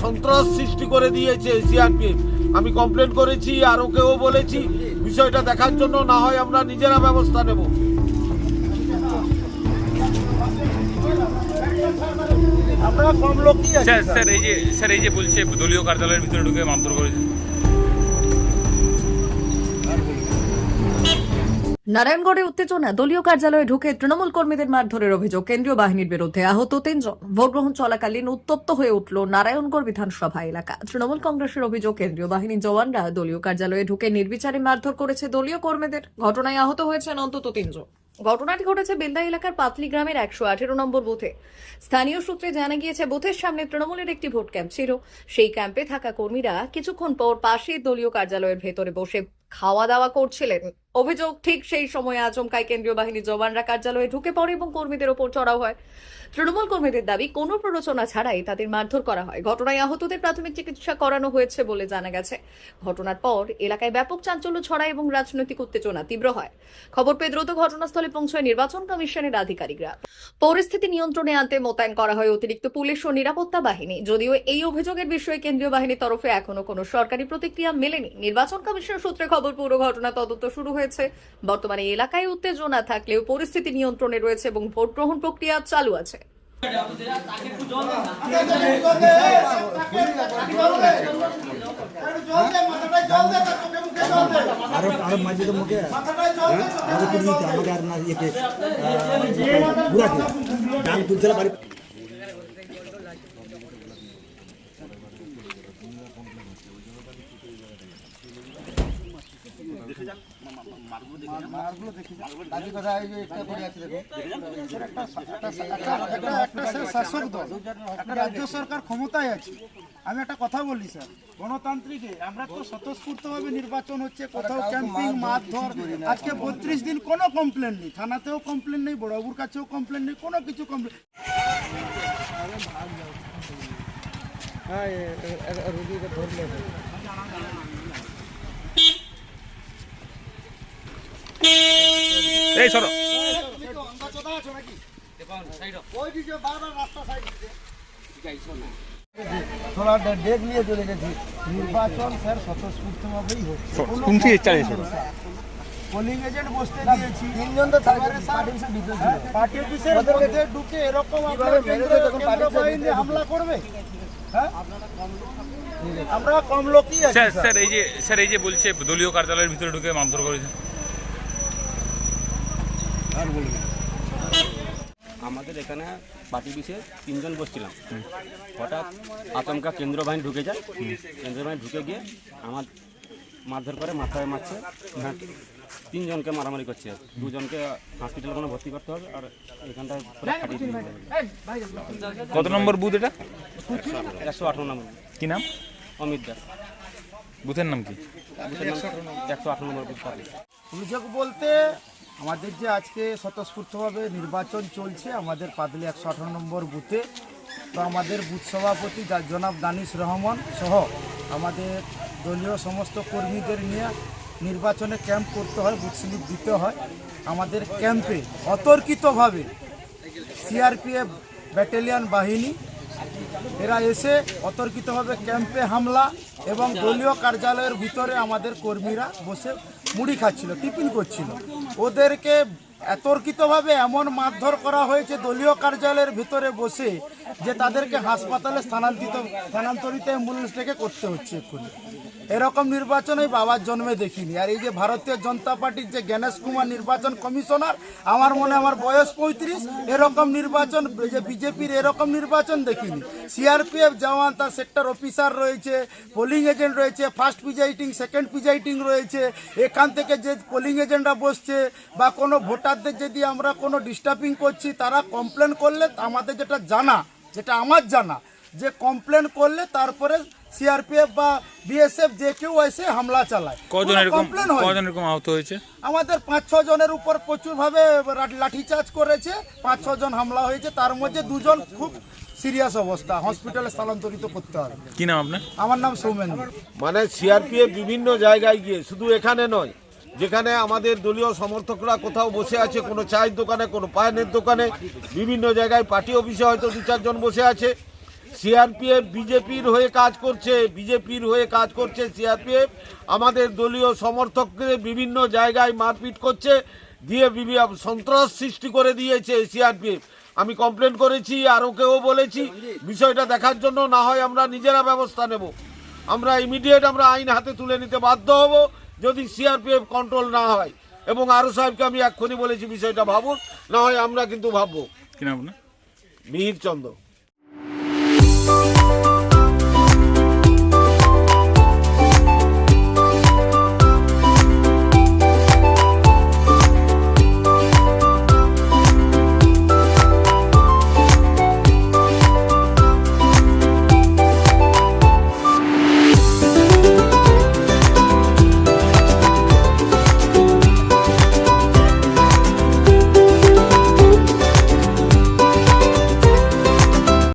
সন্ত্রাস সৃষ্টি করে দিয়েছে সিআরপিএফ। আমি কমপ্লেন করেছি, আরো কেউ বলেছি বিষয়টা দেখার জন্য, না হয় আমরা নিজেরা ব্যবস্থা নেব। আমরা কম লোকই আছি স্যার এই যে বলছে দলীয় কার্যালয়ের ভিতরে ঢুকে মারধর করেছে। নারায়ণগড়ে উত্তেজনা, দলীয় কার্যালয়ে ঢুকে তৃণমূল কর্মীদের মারধরের অভিযোগ, কেন্দ্রীয় বাহিনীর বিরুদ্ধে, আহত 3 জন। ভোটগ্রহণ চলাকালীন উত্তপ্ত হয়ে উঠল নারায়ণগড় বিধানসভা এলাকা। তৃণমূল কংগ্রেসের অভিযোগ, কেন্দ্রীয় বাহিনীর জওয়ানরা দলীয় কার্যালয়ে ঢুকে নির্বিচারে মারধর করেছে দলীয় কর্মীদের। ঘটনায় আহত হয়েছেন অন্তত 3 জন। ঘটনাটি ঘটেছে বেলদা এলাকার পাতলি গ্রামের 118 নম্বর বুথে। স্থানীয় সূত্রে জানা গিয়েছে, বুথের সামনে তৃণমূলের একটি ভোট ক্যাম্প ছিল। সেই ক্যাম্পে থাকা কর্মীরা কিছুক্ষণ পর পাশের দলীয় কার্যালয়ের ভেতরে বসে খাওয়া দাওয়া করছিলেন। অভিযোগ, ঠিক সেই সময় আচমকায় কেন্দ্রীয় বাহিনীর জওয়ানরা কার্যালয়ে ঢুকে পড়ে এবং কর্মীদের ওপর চড়াও হয়। তৃণমূল কর্মীদের দাবি, কোনো প্ররোচনা ছাড়াই তাদের মারধর করা হয়। ঘটনায় আহতদের প্রাথমিক চিকিৎসা করানো হয়েছে বলে জানা গেছে। ঘটনার পর এলাকায় ব্যাপক চাঞ্চল্য ছড়ায় এবং রাজনৈতিক উত্তেজনা তীব্র হয়। খবর পেয়ে দ্রুত ঘটনাস্থলে পৌঁছায় নির্বাচন কমিশনের আধিকারিকরা। পরিস্থিতি নিয়ন্ত্রণে আনতে মোতায়েন করা হয় অতিরিক্ত পুলিশ ও নিরাপত্তা বাহিনী। যদিও এই অভিযোগের বিষয়ে কেন্দ্রীয় বাহিনীর তরফে এখনো কোনো সরকারি প্রতিক্রিয়া মেলেনি। নির্বাচন কমিশন সূত্রে খবর, পুরো ঘটনা তদন্ত শুরু হয়েছে। বর্তমানে এলাকায় উত্তেজনা থাকলেও পরিস্থিতি নিয়ন্ত্রণে রয়েছে এবং ভোট গ্রহণ প্রক্রিয়া চালু আছে। শাসক দল, একটা রাজ্য সরকার ক্ষমতায় আছে। আমি একটা কথা বলি স্যার, গণতান্ত্রিকে আমরা তো স্বতঃস্ফূর্তভাবে নির্বাচন হচ্ছে, কোথাও ক্যাম্পিং মারধর। আজকে 32 দিন কোনো কমপ্লেন নেই, থানাতেও কমপ্লেন নেই, বড়বাবুর কাছেও কমপ্লেন নেই, কোনো কিছু কমপ্লেন। এই সরো थोड़ा डेग लिए चले गए थे। निर्वाचन স্যার স্বতঃস্ফূর্তভাবেই হচ্ছে, পোলিং এজেন্ট বসতে দিয়েছি, 3 জন তো পার্টি অফিসের মধ্যে ঢুকে এরকম কেন্দ্র বাহিনী হামলা করবে। হ্যাঁ, আমরা কম লোকই আছি। স্যার এই যে বলছে দলীয় কার্যালয়ের ভিতরে ঢুকে মারধর করেছে। আমাদের এখানে পার্টি অফিসে 3 জন বসছিলাম, হঠাৎ আচমকা কেন্দ্রীয় বাহিনী ঢুকে যায়। কেন্দ্রীয় বাহিনী ঢুকে গিয়ে আমার মারধর করে, মাথায় মারছে, 3 জনকে মারামারি করছে। 2 জনকে হসপিটালে কোনো ভর্তি করতে হবে, আর এখানটায় কত নম্বর বুথ এটা? 118 নম্বর। কি নাম? অমিত দাস। বুথের নাম কি? 118 নম্বর বুথ। অভিযোগ বলতে, আমাদের যে আজকে স্বতঃস্ফূর্তভাবে নির্বাচন চলছে আমাদের পাদলি 118 নম্বর বুথে, তো আমাদের বুথ সভাপতি জনাব দানিশ রহমান সহ আমাদের দলীয় সমস্ত কর্মীদের নিয়ে নির্বাচনে ক্যাম্প করতে হয়, বুথ স্লিপ দিতে হয়। আমাদের ক্যাম্পে অতর্কিতভাবে সিআরপিএফ ব্যাটালিয়ন বাহিনী এরা এসে অতর্কিতভাবে ক্যাম্পে হামলা এবং দলীয় কার্যালয়ের ভিতরে আমাদের কর্মীরা বসে মুড়ি খাচ্ছিল, টিফিন করছিল। ওদেরকে অতর্কিতভাবে এমন মারধর করা হয়েছে দলীয় কার্যালয়ের ভিতরে বসে, যে তাদেরকে হাসপাতালে স্থানান্তরিত অ্যাম্বুলেন্স থেকে করতে হচ্ছে এক্ষুনি। এরকম নির্বাচন ওই বাবার জন্মে দেখিনি। আর এই যে ভারতীয় জনতা পার্টির যে গণেশ কুমার নির্বাচন কমিশনার, আমার মনে আমার বয়স 35, এরকম নির্বাচন, যে বিজেপির এরকম নির্বাচন দেখিনি। সিআরপিএফ জওয়ান, তার সেক্টর অফিসার রয়েছে, পোলিং এজেন্ট রয়েছে, ফার্স্ট প্রিজাইডিং, সেকেন্ড প্রিজাইডিং রয়েছে। এখান থেকে যে পোলিং এজেন্টরা বসছে বা কোনো ভোটারদের যদি আমরা কোনো ডিস্টার্বিং করছি, তারা কমপ্লেন করলে আমাদের যেটা আমার জানা, যে কমপ্লেন করলে তারপরে সিআরপিএফ বা বিএসএফ যে কেউ এসে হামলা চালায়। কজন এরকম আহত হয়েছে? আমাদের 5-6 জনের উপর প্রচুরভাবে লাঠিচার্জ করেছে, 5-6 জন হামলা হয়েছে, তার মধ্যে 2 জন খুব সিরিয়াস অবস্থা, হসপিটালে স্থানান্তরিত করতে হবে। কি নাম আপনার? আমার নাম সৌমেন। মানে সিআরপিএফ বিভিন্ন জায়গায় গিয়ে, শুধু এখানে নয়, যেখানে আমাদের দলীয় সমর্থকরা কোথাও বসে আছে, কোনো চায়ের দোকানে, কোনো পানের দোকানে, বিভিন্ন জায়গায় পার্টি অফিসে হয়তো 2-4 জন বসে আছে। সিআরপিএফ বিজেপির হয়ে কাজ করছে, সিআরপিএফ আমাদের দলীয় সমর্থকদের বিভিন্ন জায়গায় মারপিট করছে, দিয়ে সন্ত্রাস সৃষ্টি করে দিয়েছে সিআরপিএফ। আমি কমপ্লেন করেছি, আরও কেউ বলেছি, বিষয়টা দেখার জন্য না হয় আমরা নিজেরা ব্যবস্থা নেব। আমরা ইমিডিয়েট আমরা আইন হাতে তুলে নিতে বাধ্য হব যদি সিআরপিএফ কন্ট্রোল না হয়। এবং আরও সাহেবকে আমি এক্ষুনি বলেছি বিষয়টা ভাবুন, না হয় আমরা কিন্তু ভাববো। কি নাম আপনার? মিহির চন্দ্র।